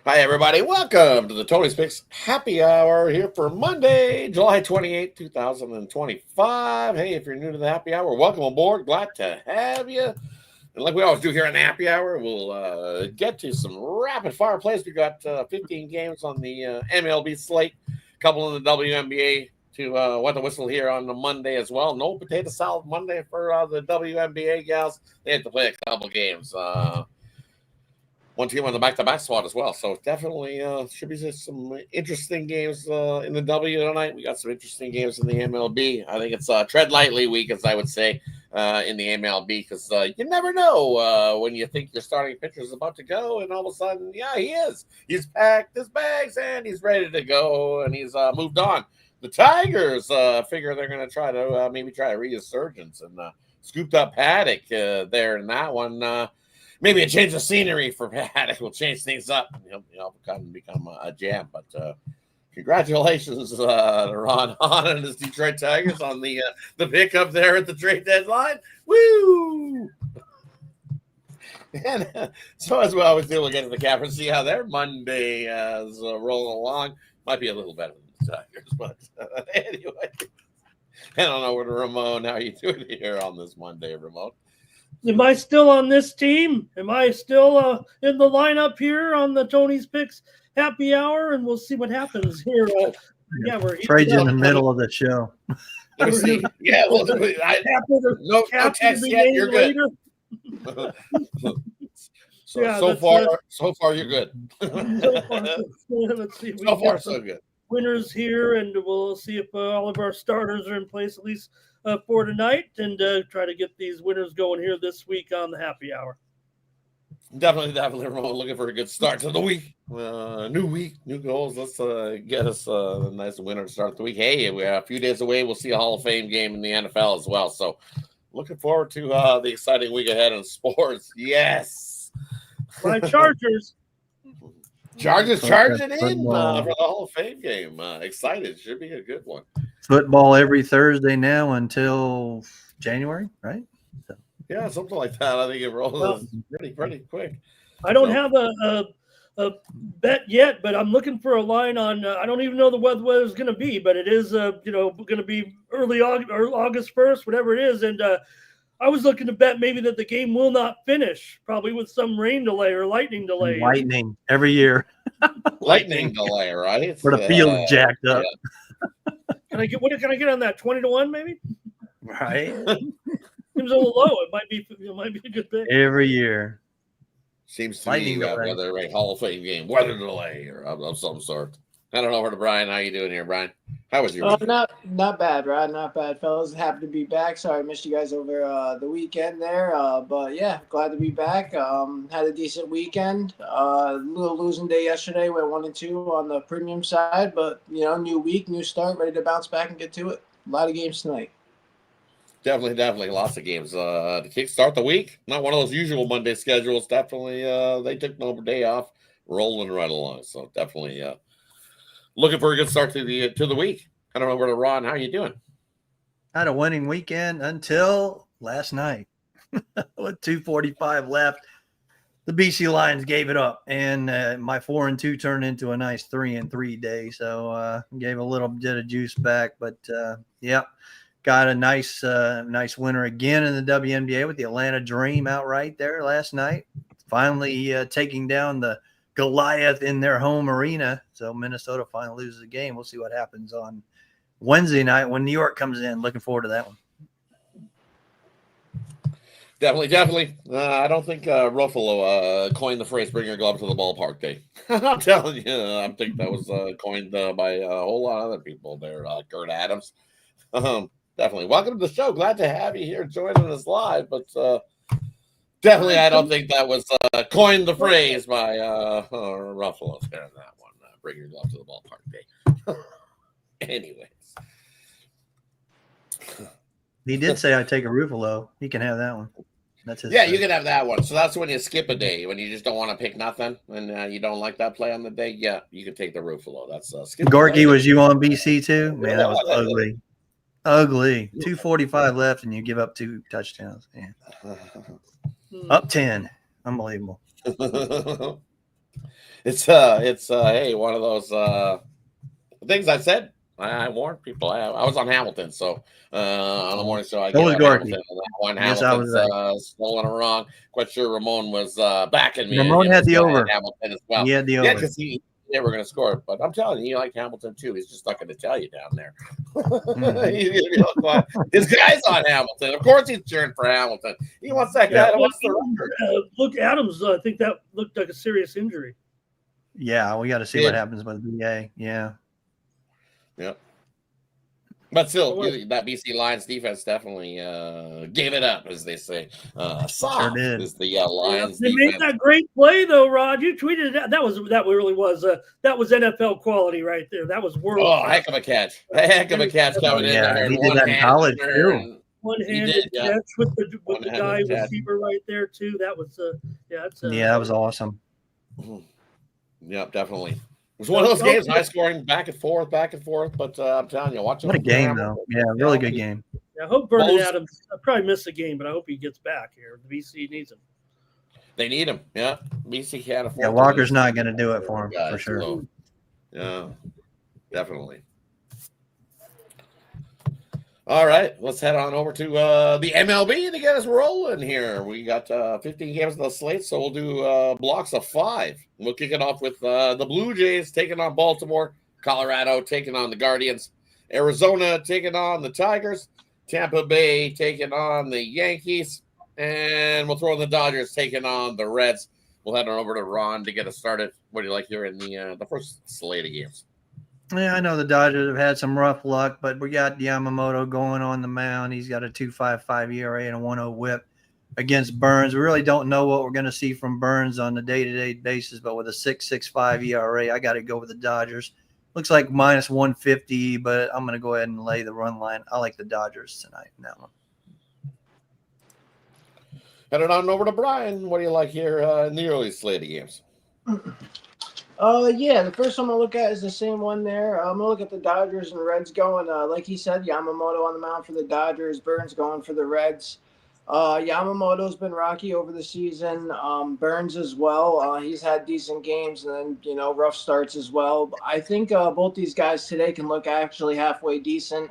Hi, everybody. Welcome to the Tony's Picks Happy Hour here for Monday, July 28th, 2025. Hey, if you're new to the Happy Hour, welcome aboard. Glad to have you. And like we always do here in the Happy Hour, we'll get to some rapid fire plays. We got 15 games on the MLB slate, a couple in the WNBA to wet the whistle here on the Monday as well. No potato salad Monday for the WNBA gals. They have to play a couple games. One team on the back-to-back spot as well. So definitely should be some interesting games in the W tonight. We got some interesting games in the MLB. I think it's tread lightly week, as I would say, in the MLB, because you never know when you think your starting pitcher is about to go, and all of a sudden, yeah, he is. He's packed his bags, and he's ready to go, and he's moved on. The Tigers figure they're going to try to maybe try a resurgence and scooped up Paddock there in that one. Maybe a change of scenery for Paddock will change things up. He'll become a jam. But congratulations to Ron Hahn and his Detroit Tigers on the pickup there at the trade deadline. Woo! And so as we always do, we'll get to the cap and see how their Monday is rolling along. Might be a little better than the Tigers, but anyway. I don't know what Ramon. How are you doing here on this Monday, Ramon? Am I still on this team? Am I still in the lineup here on the Tony's Picks Happy Hour? And we'll see what happens here. We're right in the middle of the show. Let me see. Yeah, well, no text yet. You're good. So far, you're good. Let's see. So far, so good. Winners here, and we'll see if all of our starters are in place at least for tonight, and try to get these winners going here this week on the Happy Hour. Definitely, everyone looking for a good start to the week. New week, new goals. Let's get us a nice winner to start the week. Hey, we're a few days away. We'll see a Hall of Fame game in the NFL as well. So, looking forward to the exciting week ahead in sports. Yes, my Chargers. Chargers charging in for the Hall of Fame game. Excited. Should be a good one. Football every Thursday now until January, right? So. Yeah, something like that. I think it rolls pretty quick. I don't have a bet yet, but I'm looking for a line on. I don't even know the weather is going to be, but it is going to be early August 1st, whatever it is, and I was looking to bet maybe that the game will not finish, probably with some rain delay or lightning delay. Lightning every year. Lightning delay, right? Where the field's jacked up. Yeah. Can I get on that 20-1 maybe? Right. Seems a little low. It might be a good bet. Every year. Seems to me whether a Hall of Fame game, weather delay or of some sort. I don't know over to Brian. How you doing here, Brian? How was your week? Not bad, Rod. Not bad, fellas. Happy to be back. Sorry I missed you guys over the weekend there. But yeah, glad to be back. Had a decent weekend. Little losing day yesterday. Went 1-2 on the premium side, but new week, new start, ready to bounce back and get to it. A lot of games tonight. Definitely lots of games to kickstart the week. Not one of those usual Monday schedules. Definitely they took no day off, rolling right along. So definitely looking for a good start to the week. I don't know where to Ron. How are you doing? I had a winning weekend until last night. With 2:45 left, the BC Lions gave it up, and my 4-2 turned into a nice 3-3 day. So gave a little bit of juice back, but got a nice winner again in the WNBA with the Atlanta Dream outright there last night. Finally taking down the Goliath in their home arena. So Minnesota finally loses the game. We'll see what happens on Wednesday night when New York comes in. Looking forward to that one. Definitely. I don't think Ruffalo coined the phrase "bring your glove to the ballpark day." I'm telling you, I think that was coined by a whole lot of other people there. Kurt Adams. Definitely. Welcome to the show. Glad to have you here joining us live. But definitely, I don't think that was coined the phrase by Ruffalo there in that one. Bring your glove to the ballpark day. Anyways. He did say I'd take a Ruffalo. He can have that one. That's his. Yeah, you can have that one. So that's when you skip a day, when you just don't want to pick nothing, and you don't like that play on the day. Yeah, you can take the Ruffalo. That's skip. Gorky, was you on BC too? Man, that was ugly. Ugly. 2:45 left, and you give up 2 touchdowns. Yeah. Up 10. Unbelievable. It's hey, one of those things I said. I warned people. I was on Hamilton, so on the morning show I So gave was out Gorky. Hamilton. And that one Yes, I was Hamilton's stolen it wrong. Quite sure Ramon was backing me. Ramon and had the had over. Hamilton as well. He had the Yeah, over. because they were going to score. But I'm telling you, he liked Hamilton too. He's just not going to tell you down there. Mhm. He's gonna be all quiet. His guy's on Hamilton. Of course, he's cheering for Hamilton. He wants that guy to watch the record. Look, Adams, I think that looked like a serious injury. Yeah, we got to see what happens with BA. Yeah. Yep. But still, that BC Lions defense definitely gave it up, as they say. Soft did. is the Lions They defense. made that great play, though, Rod. You tweeted it. That really was that was NFL quality right there. That was world. Oh, heck of a catch! Heck of a catch coming in there. He did that in college too. One-handed catch with the guy receiver right there too. That was that was awesome. Yep, definitely. It was one of those games, high scoring, back and forth. But I'm telling you, watch it. What a game, though. Yeah, really good game. I hope Vernon Adams. I probably missed the game, but I hope he gets back here. The BC needs him. They need him. Yeah, BC can't afford. Yeah, Walker's not going to do it for him for sure. So, yeah, definitely. All right, let's head on over to the MLB to get us rolling here. We got 15 games on the slate, so we'll do blocks of 5. We'll kick it off with the Blue Jays taking on Baltimore, Colorado taking on the Guardians, Arizona taking on the Tigers, Tampa Bay taking on the Yankees, and we'll throw in the Dodgers taking on the Reds. We'll head on over to Ron to get us started. What do you like here in the first slate of games? Yeah, I know the Dodgers have had some rough luck, but we got Yamamoto going on the mound. He's got a 2.55 ERA and a 1.0 WHIP against Burns. We really don't know what we're going to see from Burns on a day-to-day basis, but with a 6.65 ERA, I got to go with the Dodgers. Looks like minus 150, but I'm going to go ahead and lay the run line. I like the Dodgers tonight in that one. Headed on over to Brian. What do you like here in the early slate of games? Yeah, the first one I'm going to look at is the same one there. I'm going to look at the Dodgers and Reds going. Like he said, Yamamoto on the mound for the Dodgers, Burns going for the Reds. Yamamoto's been rocky over the season. Burns as well. He's had decent games and then, rough starts as well. I think both these guys today can look actually halfway decent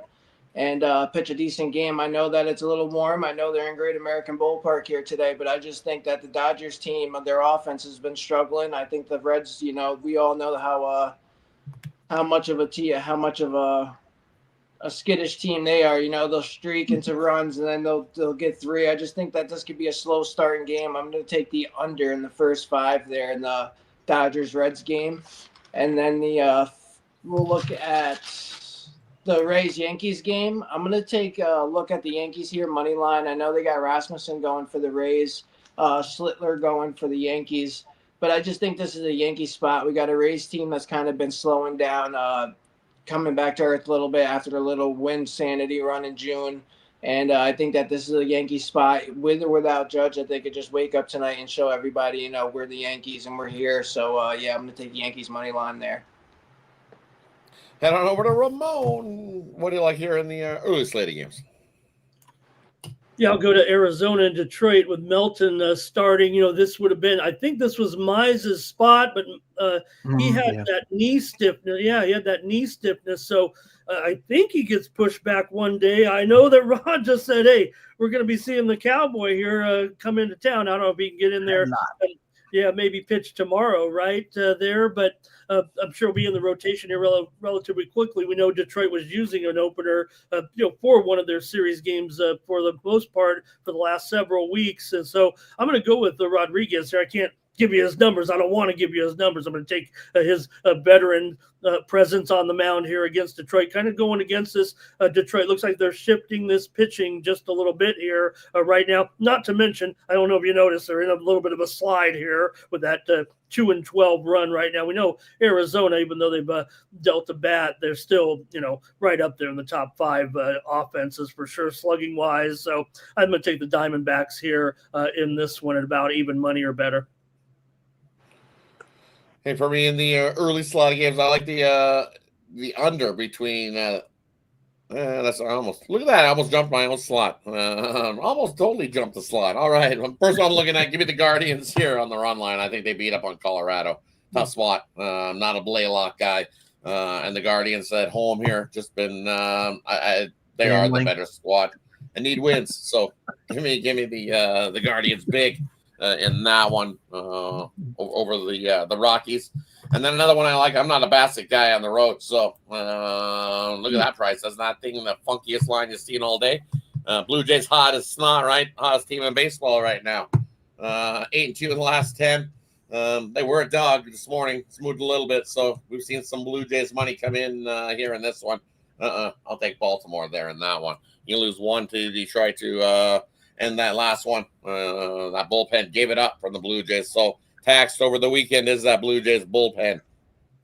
and pitch a decent game. I know that it's a little warm. I know they're in Great American Ballpark here today, but I just think that the Dodgers team, their offense has been struggling. I think the Reds, we all know how much of a skittish team they are. They'll streak into runs and then they'll get 3. I just think that this could be a slow starting game. I'm going to take the under in the first 5 there in the Dodgers-Reds game. And then we'll look at the Rays-Yankees game. I'm going to take a look at the Yankees here, money line. I know they got Rasmussen going for the Rays, Schlittler going for the Yankees, but I just think this is a Yankee spot. We got a Rays team that's kind of been slowing down, coming back to earth a little bit after the little win sanity run in June. And I think that this is a Yankee spot with or without Judge, that they could just wake up tonight and show everybody, we're the Yankees and we're here. So, I'm going to take Yankees money line there. Head on over to Ramon. What do you like here in the early slate of games? Yeah, I'll go to Arizona and Detroit with Melton starting. This would have been, I think this was Mize's spot, but he had that knee stiffness. Yeah, he had that knee stiffness. So I think he gets pushed back one day. I know that Ron just said, hey, we're going to be seeing the Cowboy here come into town. I don't know if he can get in there. Maybe pitch tomorrow, right there. But I'm sure he'll be in the rotation here relatively quickly. We know Detroit was using an opener, for one of their series games for the most part for the last several weeks. And so I'm going to go with Rodriguez here. I can't give you his numbers. I don't want to give you his numbers. I'm going to take his veteran presence on the mound here against Detroit, kind of going against this Detroit. Looks like they're shifting this pitching just a little bit here right now. Not to mention, I don't know if you noticed, they're in a little bit of a slide here with that 2-12 run right now. We know Arizona, even though they've dealt a bat, they're still, right up there in the top 5 offenses for sure, slugging wise. So I'm going to take the Diamondbacks here in this one at about even money or better. Hey, for me in the early slot of games, I like the under between. That's almost look at that! I almost jumped my own slot. Almost totally jumped the slot. All right, first one I'm looking at. Give me the Guardians here on the run line. I think they beat up on Colorado. tough spot. I'm not a Blaylock guy. And the Guardians at home here just been they are the better squad and need wins. So give me the Guardians big in that one over the Rockies. And then another one I like. I'm not a Bassett guy on the road, so look at that price. That's not the funkiest line you've seen all day. Blue Jays hot as snot, right? Hottest team in baseball right now. 8-2 in the last 10. They were a dog this morning. It's moved a little bit, so we've seen some Blue Jays money come in here in this one. I'll take Baltimore there in that one. You lose one to Detroit to end that last one. That bullpen gave it up from the Blue Jays. So taxed over the weekend is that Blue Jays bullpen.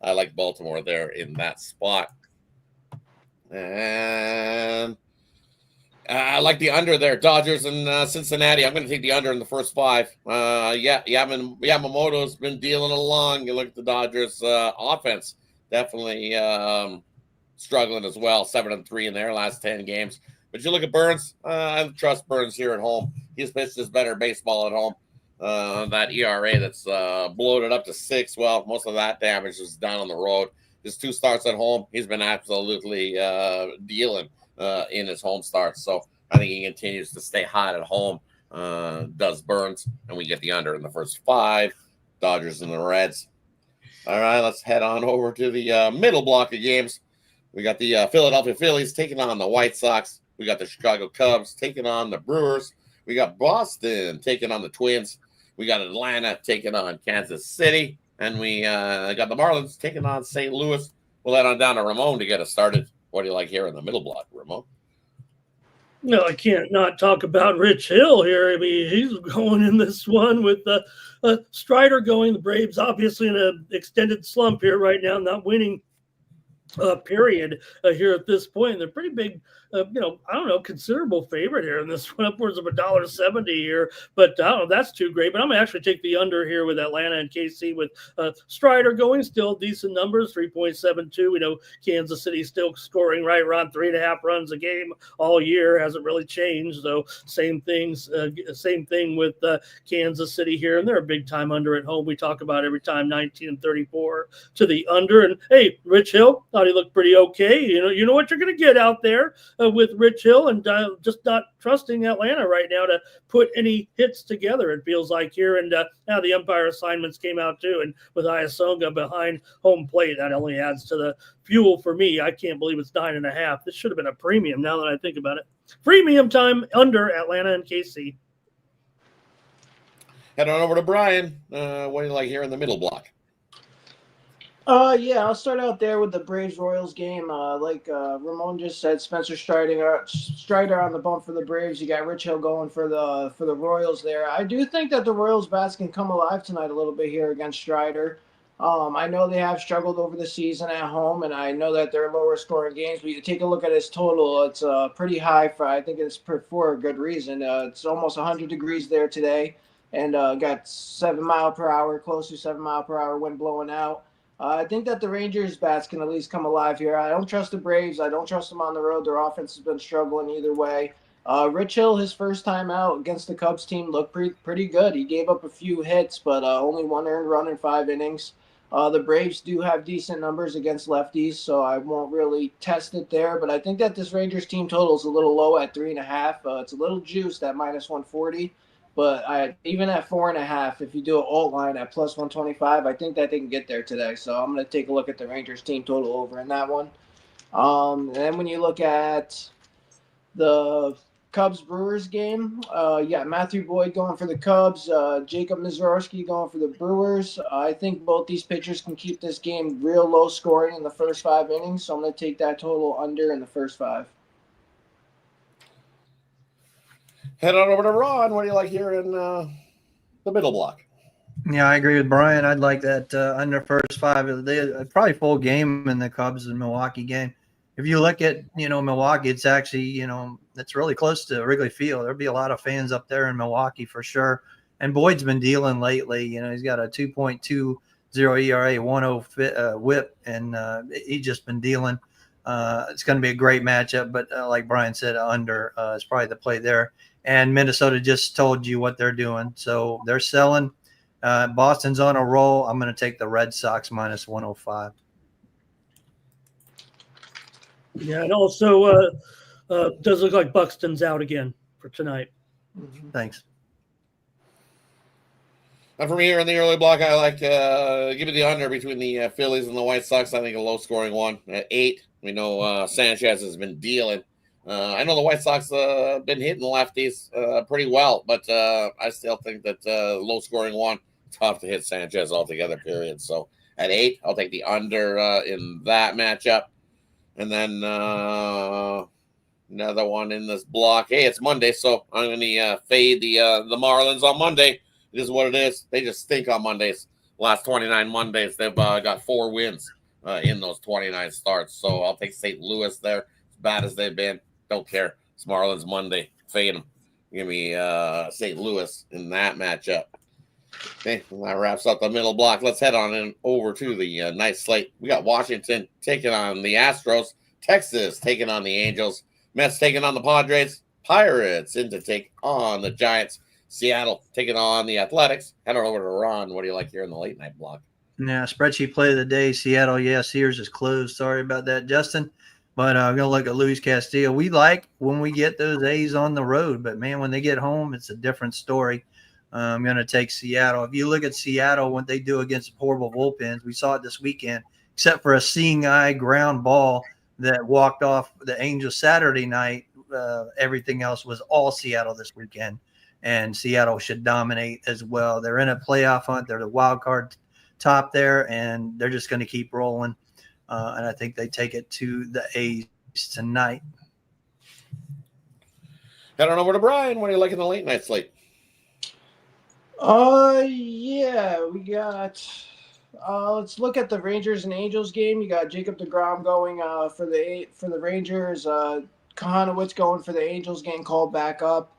I like Baltimore there in that spot. And I like the under there. Dodgers and Cincinnati. I'm going to take the under in the first 5. Yamamoto's been dealing along. You look at the Dodgers offense. Definitely struggling as well. 7-3 in their last 10 games. But you look at Burns. I trust Burns here at home. He's pitched his better baseball at home. That ERA that's bloated up to 6. Well, most of that damage is down on the road. His 2 starts at home. He's been absolutely dealing in his home starts. So I think he continues to stay hot at home. Does Burns. And we get the under in the first 5. Dodgers and the Reds. All right, let's head on over to the middle block of games. We got the Philadelphia Phillies taking on the White Sox. We got the Chicago Cubs taking on the Brewers. We got Boston taking on the Twins. We got Atlanta taking on Kansas City. And we got the Marlins taking on St. Louis. We'll head on down to Ramon to get us started. What do you like here in the middle block, Ramon? No, I can't not talk about Rich Hill here. I mean, he's going in this one with Strider going. The Braves obviously in an extended slump here right now, not winning period here at this point. They're pretty big, considerable favorite here in this one, upwards of $1.70 here. But I don't know, that's too great. But I'm gonna actually take the under here with Atlanta and KC with Strider going, still decent numbers, 3.72. We know Kansas City still scoring right around 3.5 runs a game all year, hasn't really changed. So same thing with Kansas City here, and they're a big time under at home. We talk about every time 19-34 to the under. And hey, Rich Hill thought he looked pretty okay. You know what you're going to get out there with Rich Hill, and just not trusting Atlanta right now to put any hits together, it feels like here. And now the umpire assignments came out too, and with Iasonga behind home plate, that only adds to the fuel for me. I can't believe it's 9.5. This should have been a premium now that I think about it. Premium time under Atlanta and KC. Head on over to Brian. What do you like here in the middle block? I'll start out there with the Braves-Royals game. Like Ramon just said, Spencer Strider on the bump for the Braves. You got Rich Hill going for the Royals there. I do think that the Royals bats can come alive tonight a little bit here against Strider. I know they have struggled over the season at home, and I know that they're lower scoring games. But you take a look at his total; it's pretty high I think it's for a good reason. It's almost 100 degrees there today, and got 7 mile per hour, close to 7 mile per hour wind blowing out. I think that the Rangers bats can at least come alive here. I don't trust the Braves. I don't trust them on the road. Their offense has been struggling either way. Rich Hill, his first time out against the Cubs team, looked pretty good. He gave up a few hits, but only 1 earned run in 5 innings. The Braves do have decent numbers against lefties, so I won't really test it there. But I think that this Rangers team total is a little low at 3.5. It's a little juiced at -140. But even at 4.5, if you do an alt line at +125, I think that they can get there today. So I'm going to take a look at the Rangers team total over in that one. And then when you look at the Cubs-Brewers game, Matthew Boyd going for the Cubs, Jacob Mizorowski going for the Brewers. I think both these pitchers can keep this game real low scoring in the first 5 innings. So I'm going to take that total under in the first 5. Head on over to Ron. What do you like here in the middle block? Yeah, I agree with Brian. I'd like that under first 5. They probably full game in the Cubs and Milwaukee game. If you look at, Milwaukee, it's actually, it's really close to Wrigley Field. There'll be a lot of fans up there in Milwaukee for sure. And Boyd's been dealing lately. He's got a 2.20 ERA, 1.0 whip, and he's just been dealing. It's going to be a great matchup, but like Brian said, under is probably the play there. And Minnesota just told you what they're doing. So they're selling Boston's on a roll. I'm going to take the Red Sox minus 105. Yeah, and also does look like Buxton's out again for tonight. Thanks. And for me here in the early block, I like give me the under between the Phillies and the White Sox. I think a low-scoring one at 8. We know Sanchez has been dealing. I know the White Sox been hitting lefties pretty well, but I still think that low-scoring one, tough to hit Sanchez altogether, period. So at 8, I'll take the under in that matchup. And then another one in this block. Hey, it's Monday, so I'm going to fade the Marlins on Monday. It is what it is. They just stink on Mondays. Last 29 Mondays, they've got 4 wins in those 29 starts. So I'll take St. Louis there. As bad as they've been, don't care. It's Marlins Monday. Fade them. Give me St. Louis in that matchup. Okay, well, that wraps up the middle block. Let's head on in over to the night slate. We got Washington taking on the Astros. Texas taking on the Angels. Mets taking on the Padres. Pirates in to take on the Giants. Seattle taking on the Athletics. Head on over to Ron. What do you like here in the late night block? Now, spreadsheet play of the day, Seattle. Yeah, Sears is closed. Sorry about that, Justin. But I'm going to look at Luis Castillo. We like when we get those A's on the road, but, man, when they get home, it's a different story. I'm going to take Seattle. If you look at Seattle, what they do against horrible bullpens, we saw it this weekend, except for a seeing eye ground ball that walked off the Angels Saturday night. Everything else was all Seattle this weekend. And Seattle should dominate as well. They're in a playoff hunt. They're the wild card top there, and they're just going to keep rolling. And I think they take it to the A's tonight. Head on over to Brian. What do you like in the late night slate? Yeah, we got. Let's look at the Rangers and Angels game. You got Jacob deGrom going for the Rangers. Kohanowitz going for the Angels, getting called back up.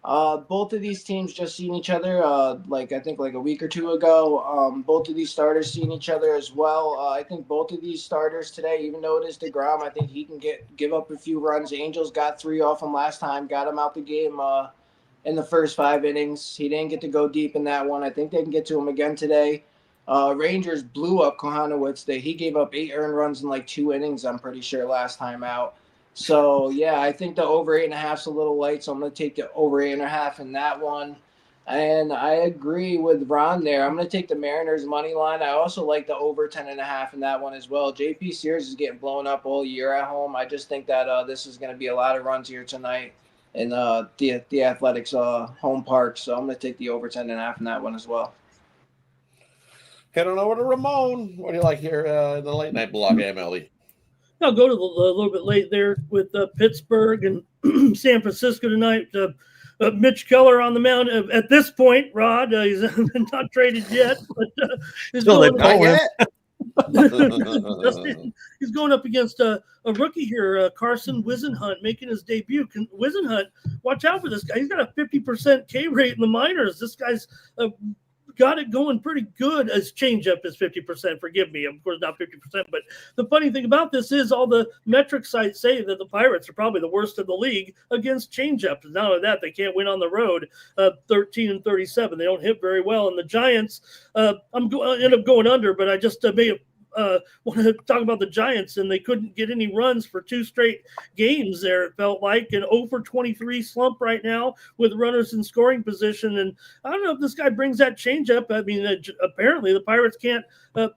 Both of these teams just seen each other, I think a week or two ago. Both of these starters seen each other as well. I think both of these starters today, even though it is deGrom, I think he can give up a few runs. The Angels got 3 off him last time, got him out the game in the first 5 innings. He didn't get to go deep in that one. I think they can get to him again today. Rangers blew up Kohanowitz. He gave up 8 earned runs in 2 innings, I'm pretty sure, last time out. So, yeah, I think the over 8.5 is a little light, so I'm going to take the over 8.5 in that one. And I agree with Ron there. I'm going to take the Mariners money line. I also like the over 10.5 in that one as well. JP Sears is getting blown up all year at home. I just think that this is going to be a lot of runs here tonight in the Athletics home park. So I'm going to take the over 10.5 in that one as well. Head on over to Ramon. What do you like here in the late night block, MLB? I'll go to a little bit late there with Pittsburgh and San Francisco tonight. Mitch Keller on the mound. At this point, Rod, he's not traded yet, but he's going up against a rookie here, Carson Wisenhunt, making his debut. Wisenhunt, watch out for this guy. He's got a 50% K rate in the minors. This guy's got it going pretty good. As changeup is 50%. Forgive me, of course, not 50%. But the funny thing about this is all the metric sites say that the Pirates are probably the worst in the league against changeups. And not only that, they can't win on the road. 13-37. They don't hit very well. And the Giants, I end up going under, but I just may have want to talk about the Giants, and they couldn't get any runs for 2 straight games there, it felt like. An 0-for-23 slump right now with runners in scoring position. And I don't know if this guy brings that changeup. I mean, apparently the Pirates can't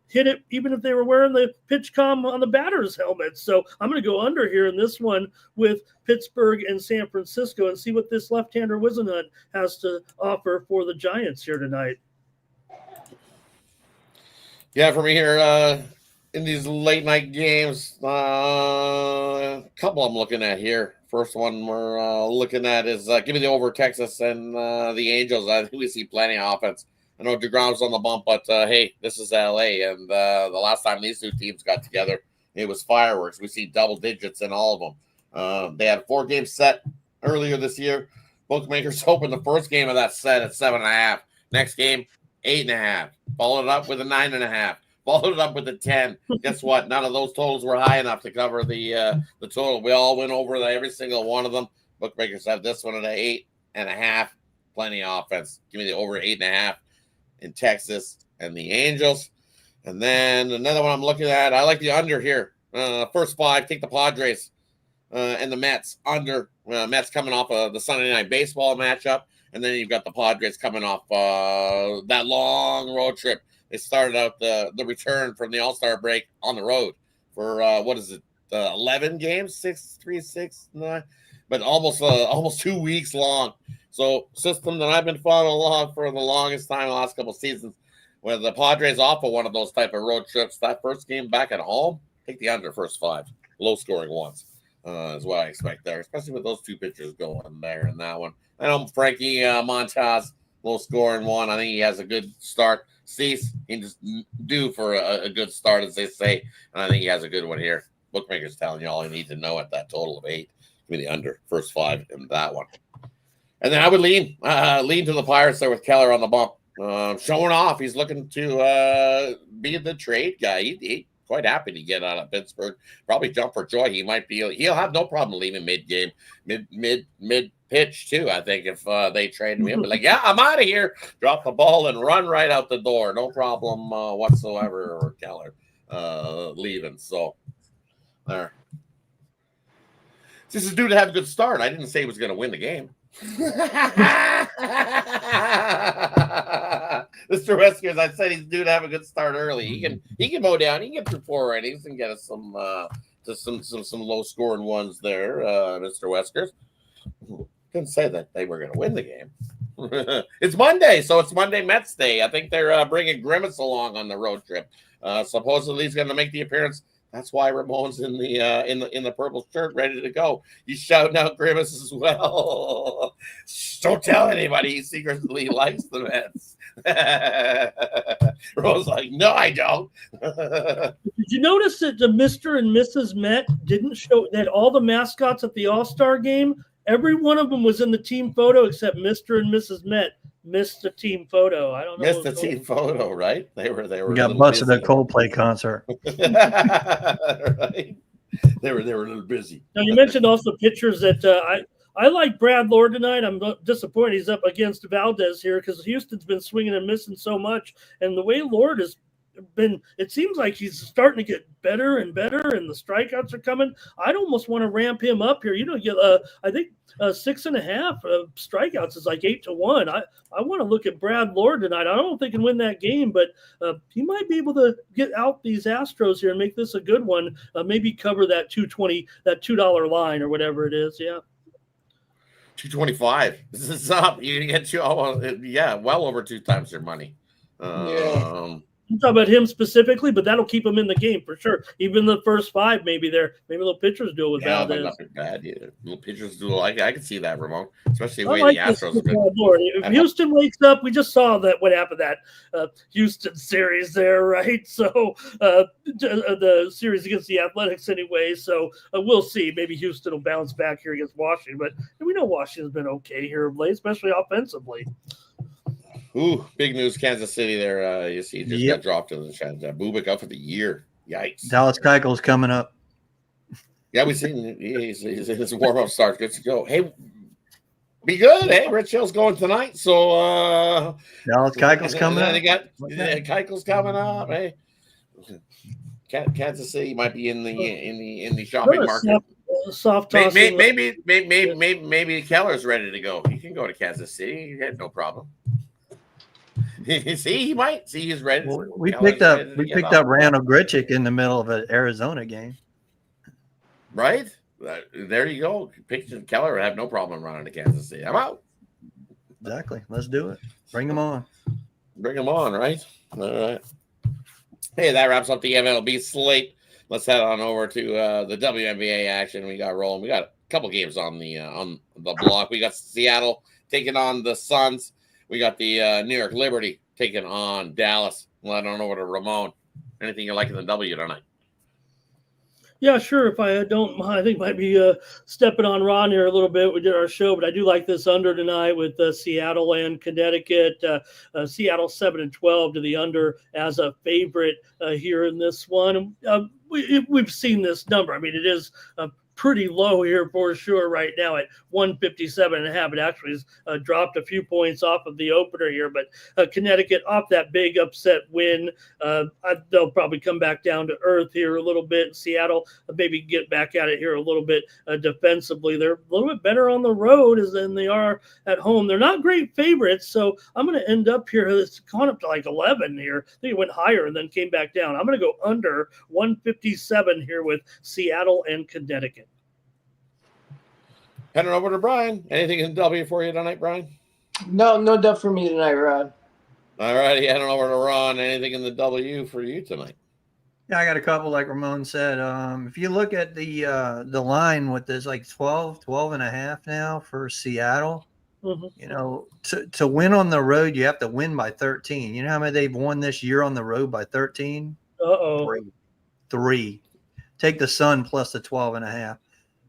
hit it even if they were wearing the pitch comm on the batter's helmet. So I'm going to go under here in this one with Pittsburgh and San Francisco and see what this left-hander Wisenhunt has to offer for the Giants here tonight. Yeah, for me here in these late night games, a couple I'm looking at here. First one we're looking at is give me the over Texas and the Angels. I think we see plenty of offense. I know DeGrom's on the bump, but hey, this is LA, and the last time these 2 teams got together, it was fireworks. We see double digits in all of them. They had a 4-game set earlier this year. Bookmakers opened the first game of that set at 7.5. Next game, 8.5. Followed it up with a 9.5. Followed it up with a 10. Guess what? None of those totals were high enough to cover the total. We all went over every single one of them. Bookmakers have this one at 8.5. Plenty of offense. Give me the over 8.5 in Texas and the Angels. And then another one I'm looking at, I like the under here. First 5, take the Padres and the Mets under. Mets coming off of the Sunday Night Baseball matchup. And then you've got the Padres coming off that long road trip. They started out the return from the All-Star break on the road for, 11 games? 6, 3, 6, 9. But almost 2 weeks long. So system that I've been following along for the longest time, the last couple of seasons, when the Padres off of one of those type of road trips, that first game back at home, take the under first 5, low scoring ones, is what I expect there, especially with those 2 pitchers going there in that one. I know Frankie Montas, low scoring one. I think he has a good start. Cease, he just due for a good start, as they say. And I think he has a good one here. Bookmakers telling you all you need to know at that total of 8. Give me the under first 5 in that one. And then I would lean to the Pirates there with Keller on the bump. Showing off. He's looking to be the trade guy. He quite happy to get out of Pittsburgh. Probably jump for joy. He'll have no problem leaving mid-game, mid pitch too. I think if they trade him, like, yeah, I'm out of here. Drop the ball and run right out the door. No problem whatsoever. Or Keller leaving. So there. This is due to have a good start. I didn't say he was going to win the game. Mr. Weskers, I said he's due to have a good start early. He can mow down. He can get through 4 innings and get us some low scoring ones there, Mr. Weskers. Couldn't say that they were going to win the game. It's Monday, so it's Monday Mets Day. I think they're bringing Grimace along on the road trip. Supposedly he's going to make the appearance. That's why Ramon's in the purple shirt, ready to go. He's shouting out Grimace as well. Don't tell anybody he secretly likes the Mets. Ramon's like, no, I don't. Did you notice that the Mr. and Mrs. Met didn't show that all the mascots at the All-Star game, every one of them was in the team photo except Mr. and Mrs. Met missed the team photo. I don't know. Missed the team photo, right? They were. We got busted at a Coldplay concert. Right. They were a little busy. Now you mentioned also pitchers that I like Brad Lord tonight. I'm disappointed he's up against Valdez here because Houston's been swinging and missing so much, and the way Lord has been, it seems like he's starting to get better and better, and the strikeouts are coming. I'd almost want to ramp him up here. I think 6.5 strikeouts is like 8-1. I want to look at Brad Lord tonight. I don't think he can win that game, but he might be able to get out these Astros here and make this a good one. Maybe cover that $2.20, that $2 line or whatever it is. Yeah. 225. This is up. You get well over 2 times your money. I'm talking about him specifically, but that'll keep him in the game for sure. Even the first 5, maybe little pitchers do it with Valdez. But nothing bad. Yeah. Little pitchers do. I can see that, Ramon. Especially the way the Astros are good. If Houston wakes up, we just saw that what happened that Houston series there, right? So the series against the Athletics anyway. So we'll see. Maybe Houston will bounce back here against Washington, but we know Washington's been okay here of late, especially offensively. Ooh, big news, Kansas City there. You see, just got dropped in the chat. Bubik out for the year. Yikes. Dallas Keuchel's coming up. Yeah, we've seen his warm-up start. Good to go. Hey, be good. Hey, Rich Hill's going tonight. So Dallas Keuchel's coming up. They got Keuchel's coming up. Hey, Kansas City might be in the shopping market. Soft toss. Maybe Keller's ready to go. He can go to Kansas City. He had no problem. See, he might. See, he's ready. Well, we picked up Randall Grichuk in the middle of an Arizona game. Right? There you go. Picture Keller would have no problem running to Kansas City. I'm out. Exactly. Let's do it. Bring them on. Bring them on, right? All right. Hey, that wraps up the MLB slate. Let's head on over to the WNBA action. We got rolling. We got a couple games on the block. We got Seattle taking on the Suns. We got the New York Liberty taking on Dallas. Well, I don't know what to Ramon. Anything you like in the W tonight? Yeah, sure. If I don't mind, I think might be stepping on Ron here a little bit. We did our show, but I do like this under tonight with Seattle and Connecticut. Seattle 7-12 to the under as a favorite here in this one. We've seen this number. I mean, it is pretty low here for sure right now at 157.5. It actually has dropped a few points off of the opener here, but Connecticut off that big upset win. They'll probably come back down to earth here a little bit. Seattle maybe get back at it here a little bit defensively. They're a little bit better on the road than they are at home. They're not great favorites, so I'm going to end up here. It's gone up to like 11 here. I think it went higher and then came back down. I'm going to go under 157 here with Seattle and Connecticut. Heading over to Brian. Anything in W for you tonight, Brian? No dub for me tonight, Rod. All righty, heading over to Ron. Anything in the W for you tonight? Yeah, I got a couple, like Ramon said. If you look at the line with this, like 12 and a half now for Seattle, you know, to win on the road, you have to win by 13. You know how many they've won this year on the road by 13? Three. Take the Sun plus the 12 and a half.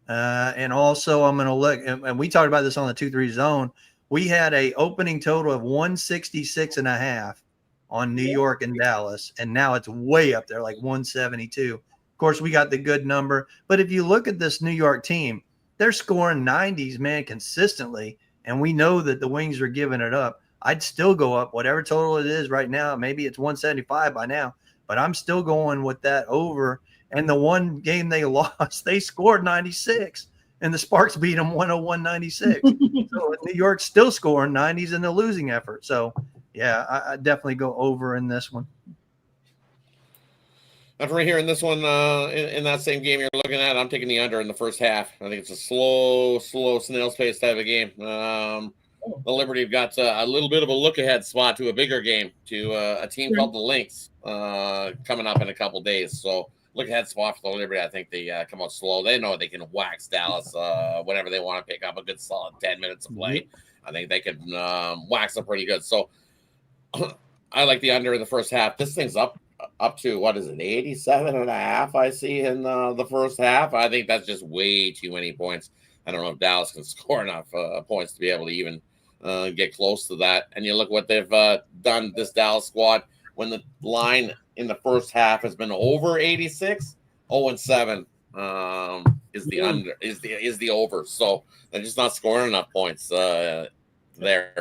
And also I'm going to look, and we talked about this on the 2-3 zone. We had a opening total of 166 and a half on New York and Dallas, and now it's way up there, like 172. Of course, we got the good number, but if you look at this New York team, they're scoring 90s, man, consistently, and we know that the Wings are giving it up. I'd still go up, whatever total it is right now. Maybe it's 175 by now, but I'm still going with that over. And the one game they lost, they scored 96, and the Sparks beat them 101-96. So New York's still scoring 90s in the losing effort. So, yeah, I definitely go over in this one. After hearing this one in that same game you're looking at, I'm taking the under in the first half. I think it's a slow snail's pace type of game. The Liberty have got a little bit of a look-ahead spot to a bigger game, to a team called the Lynx coming up in a couple days. So look-ahead spot for the Liberty. I think they come out slow. They know they can wax Dallas whenever they want to pick up a good solid 10 minutes of play. I think they can wax them pretty good. So I like the under in the first half. This thing's up to, what is it, 87.5 I see in the first half. I think that's just way too many points. I don't know if Dallas can score enough points to be able to even get close to that. And you look what they've done, this Dallas squad, when the line in the first half has been over 86, 0-7 is the under, is the over. So they're just not scoring enough points there.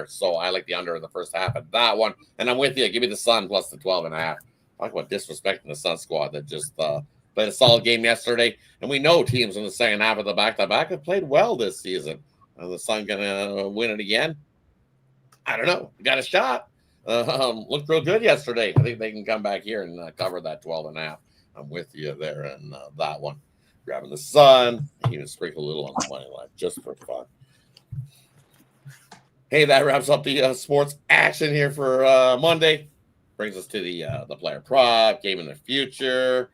So I like the under in the first half of that one. And I'm with you. Give me the Sun plus the 12.5. Talk about disrespecting the Sun squad that just played a solid game yesterday. And we know teams in the second half of the back-to-back have played well this season. Are the Sun going to win it again? I don't know. Got a shot. Looked real good yesterday. I think they can come back here and cover that 12.5. I'm with you there in that one. Grabbing the Sun. Even sprinkle a little on the money line just for fun. Hey, that wraps up the sports action here for Monday. Brings us to the player prop, game in the future,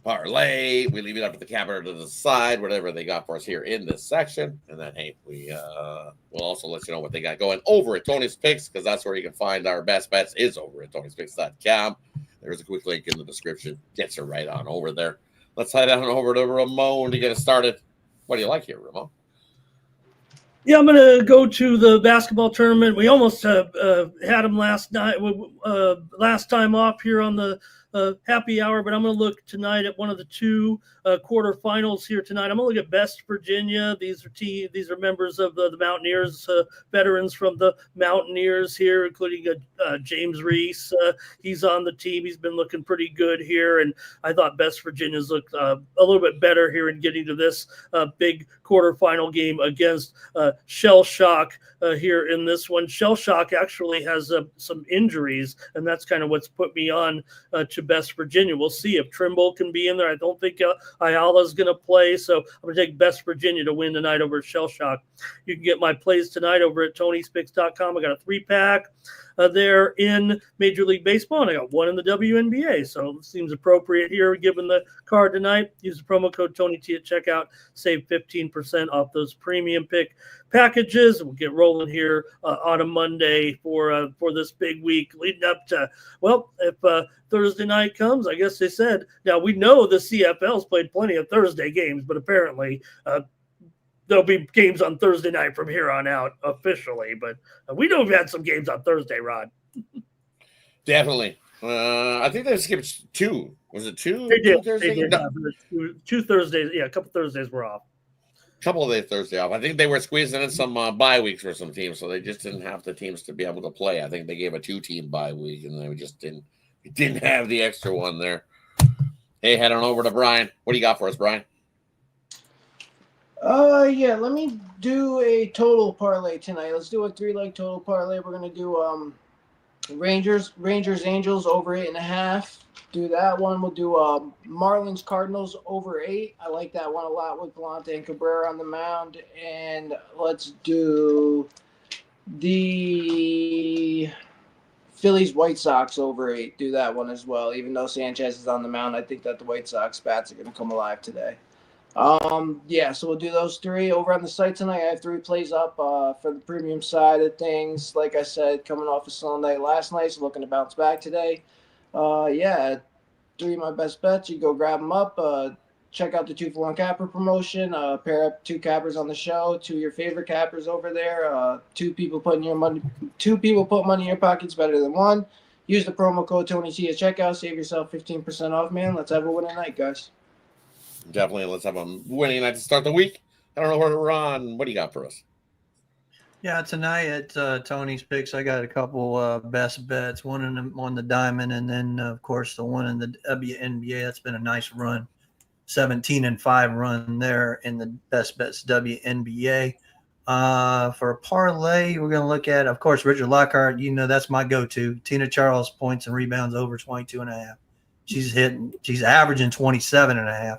parlay. We leave it up to the capper to decide whatever they got for us here in this section. And then, hey, we'll also let you know what they got going over at Tony's Picks, because that's where you can find our best bets is over at Tony'sPicks.com. There's a quick link in the description. Gets you right on over there. Let's head on over to Ramon to get us started. What do you like here, Ramon? Yeah, I'm going to go to the basketball tournament. We almost had them last night, last time off here on the happy hour, but I'm going to look tonight at one of the two quarterfinals here tonight. I'm going to look at Best Virginia. These are members of the Mountaineers, veterans from the Mountaineers here, including James Reese. He's on the team. He's been looking pretty good here, and I thought Best Virginia's looked a little bit better here in getting to this big quarterfinal game against Shell Shock here in this one. Shell Shock actually has some injuries, and that's kind of what's put me on to Best Virginia. We'll see if Trimble can be in there. I don't think Ayala's going to play, so I'm going to take Best Virginia to win tonight over Shell Shock. You can get my plays tonight over at Tony'sPicks.com. I got a 3-pack there in Major League Baseball, and I got one in the WNBA, so it seems appropriate here given the card tonight. Use the promo code TonyT at checkout, save 15% off those premium pick packages. We'll get rolling here on a Monday for this big week leading up to, well, if Thursday night comes, I guess they said. Now, we know the CFL's played plenty of Thursday games, but apparently there'll be games on Thursday night from here on out officially. But we know we've had some games on Thursday, Rod. Definitely. I think they skipped 2. Was it 2? They did. 2 Thursday? They did. No, Two Thursdays. Yeah, a couple Thursdays were off. couple of days Thursday off. I think they were squeezing in some bye weeks for some teams, so they just didn't have the teams to be able to play. I think they gave a 2-team bye week, and they just didn't have the extra one there. Hey, head on over to Brian. What do you got for us, Brian? Yeah, let me do a total parlay tonight. Let's do a 3-leg total parlay. We're gonna do Rangers, Angels over 8.5. Do that one. We'll do Marlins, Cardinals over 8. I like that one a lot with Galante and Cabrera on the mound. And let's do the Phillies, White Sox over 8. Do that one as well. Even though Sanchez is on the mound, I think that the White Sox bats are going to come alive today. Yeah, so we'll do those 3 over on the site tonight. I have 3 plays up for the premium side of things. Like I said, coming off a slow night last night, so looking to bounce back today. Yeah, 3 of my best bets. You go grab them up. Check out the 2-for-1 capper promotion. Pair up 2 cappers on the show. 2 of your favorite cappers over there. 2 people put money in your pockets better than 1. Use the promo code TonyT at checkout. Save yourself 15% off, man. Let's have a winning night, guys. Definitely. Let's have a winning night to start the week. I don't know where to run. What do you got for us? Yeah, tonight at Tony's Picks, I got a couple best bets. One on the diamond, and then of course the one in the WNBA. That's been a nice run, 17-5 run there in the best bets WNBA. For a parlay, we're going to look at, of course, Richard Lockhart. You know that's my go-to. Tina Charles points and rebounds over 22.5. She's averaging 27.5.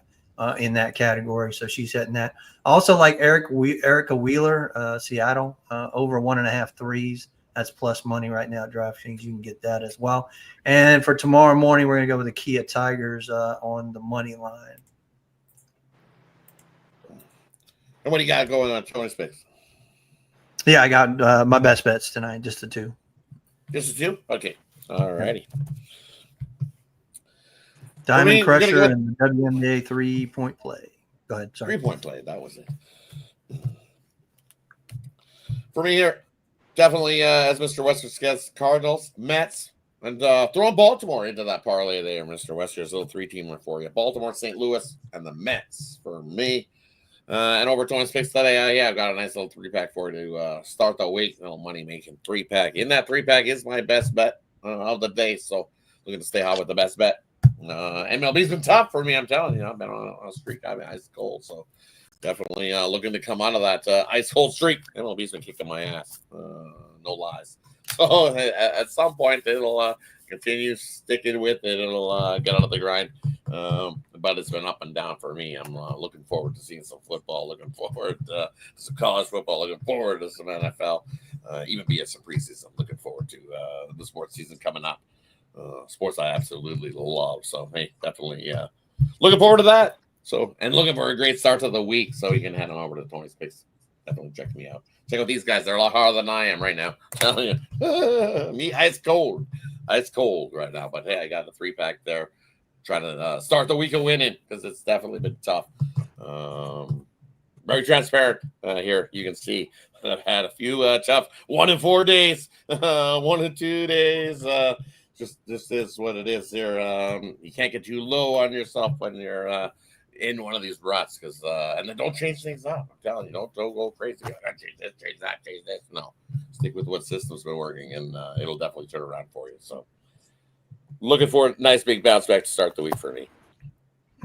In that category, so she's hitting that. Also, like Erica Wheeler, Seattle, over 1.5 threes. That's plus money right now at DraftKings. You can get that as well. And for tomorrow morning, we're going to go with the Kia Tigers on the money line. And what do you got going on Tony's Picks? Yeah, I got my best bets tonight, just the 2. Just the 2? Okay. All righty. Diamond Crusher and the WNBA 3-point play. Go ahead. Sorry. 3-point play. That was it. For me here, definitely, as Mr. Wester says, Cardinals, Mets, and throwing Baltimore into that parlay there, Mr. Wester's little 3-teamer for you. Baltimore, St. Louis, and the Mets for me. And over Tony's Picks today, I've got a nice little 3-pack for you to start the week. A little money-making 3-pack. In that 3-pack is my best bet of the day, so looking to stay hot with the best bet. MLB's been tough for me, I'm telling you. I've been on a streak. I've been ice cold, so definitely looking to come out of that ice cold streak. MLB's been kicking my ass, no lies. So at some point, it'll continue sticking with it. It'll get out of the grind. But it's been up and down for me. I'm looking forward to seeing some football, looking forward to some college football, looking forward to some NFL, even be it some preseason. Looking forward to the sports season coming up. Sports I absolutely love. So, hey, definitely looking forward to that. So, and looking for a great start to the week. So, you can head on over to Tony's Picks. Definitely check me out. Check out these guys. They're a lot harder than I am right now. I'm telling you. Me, ice cold right now. But, hey, I got a 3-pack there. Trying to start the week of winning because it's definitely been tough. Very transparent here. You can see I've had a few tough 1 and 4 days, 1 and 2 days. Just this is what it is here. You can't get too low on yourself when you're in one of these ruts because and then don't change things up. I'm telling you, don't go crazy. I gotta change this, change that, change this. No, stick with what system's been working, and it'll definitely turn around for you. So, looking for a nice big bounce back to start the week for me.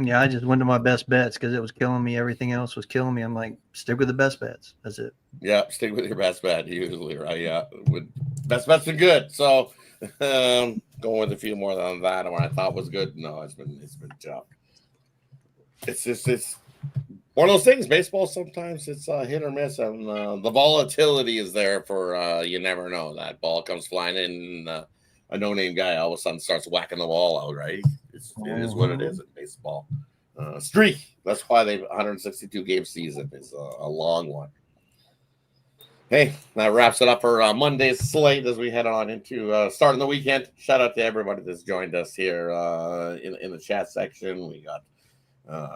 Yeah, I just went to my best bets because it was killing me. Everything else was killing me. I'm like, stick with the best bets. That's it. Yeah, stick with your best bet usually, right? Yeah, best bets are good. So. Going with a few more than that, and what I thought was good. No, it's been tough. It's one of those things. Baseball sometimes it's hit or miss, and the volatility is there for you never know. That ball comes flying in, a no-name guy all of a sudden starts whacking the ball out. Right? It is what it is in baseball. Streak. That's why 162 game season is a long one. Hey, that wraps it up for Monday's slate as we head on into starting the weekend. Shout out to everybody that's joined us here in the chat section. We got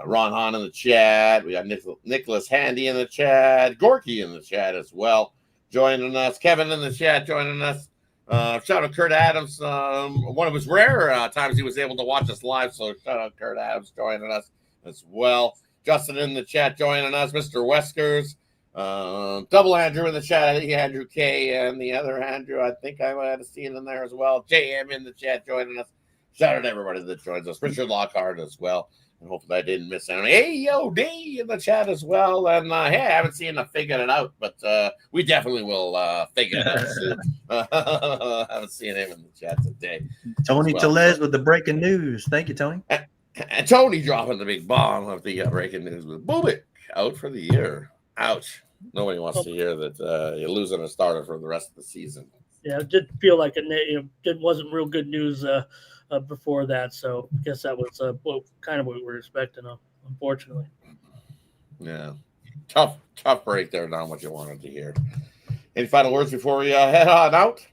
Ron Hahn in the chat. We got Nicholas Handy in the chat. Gorky in the chat as well, joining us. Kevin in the chat joining us. Shout out Kurt Adams. One of his rare times he was able to watch us live. So shout out Kurt Adams joining us as well. Justin in the chat joining us. Mr. Weskers. Double Andrew in the chat. I think Andrew K and the other Andrew. I think I might have seen in there as well. JM in the chat joining us. Shout out to everybody that joins us. Richard Lockhart as well. And hopefully I didn't miss anything. Hey, yo, D in the chat as well. And hey, I haven't seen them figured it out, but we definitely will figure it out soon. I haven't seen him in the chat today. Tony well. Telez with the breaking news. Thank you, Tony. And Tony dropping the big bomb of the breaking news with Bubik out for the year. Ouch. Nobody wants to hear that you're losing a starter for the rest of the season. Yeah, it did feel like it wasn't real good news before that. So I guess that was kind of what we were expecting, unfortunately. Yeah. Tough break there, not what you wanted to hear. Any final words before we head on out?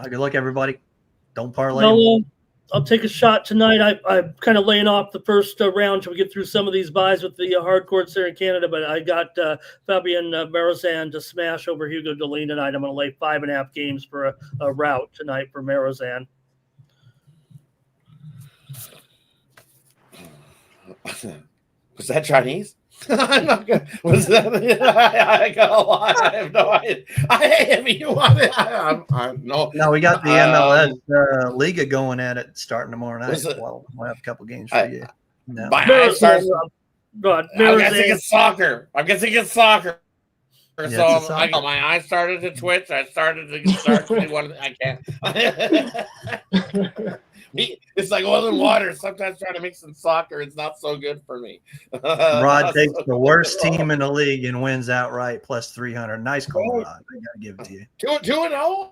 Good luck, everybody. Don't parlay. No, I'll take a shot tonight. I'm kind of laying off the first round till we get through some of these buys with the hard courts there in Canada. But I got Fabian Marozsan to smash over Hugo Delene tonight. I'm going to lay 5.5 games for a route tonight for Marozsan. Was that Chinese? I'm not gonna. Was that? I gotta lie. I have no idea. I mean, you want it? No. No, we got the MLS Liga going at it starting tomorrow night. Well, we'll have a couple games for you. No. I'm guessing it's soccer. So I got my eyes started to twitch. I started to start. I can't. It's like oil and water. Sometimes trying to mix in soccer, it's not so good for me. Rod takes the worst team in the league and wins outright plus 300. Nice call, Rod. I gotta give it to you. 2-0.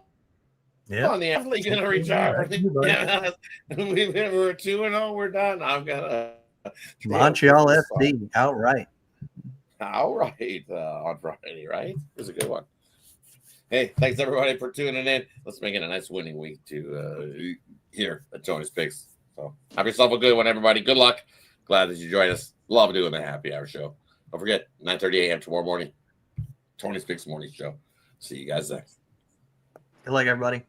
Yeah. On the athlete gonna retire. Yeah. We were 2-0. We're done. I'm gonna Montreal FD outright. Outright on Friday, right? It was a good one. Hey, thanks everybody for tuning in. Let's make it a nice winning week to here at Tony's Picks. So have yourself a good one, everybody. Good luck. Glad that you joined us. Love doing the happy hour show. Don't forget, 9:30 a.m. tomorrow morning. Tony's Picks morning show. See you guys then. Good luck, everybody.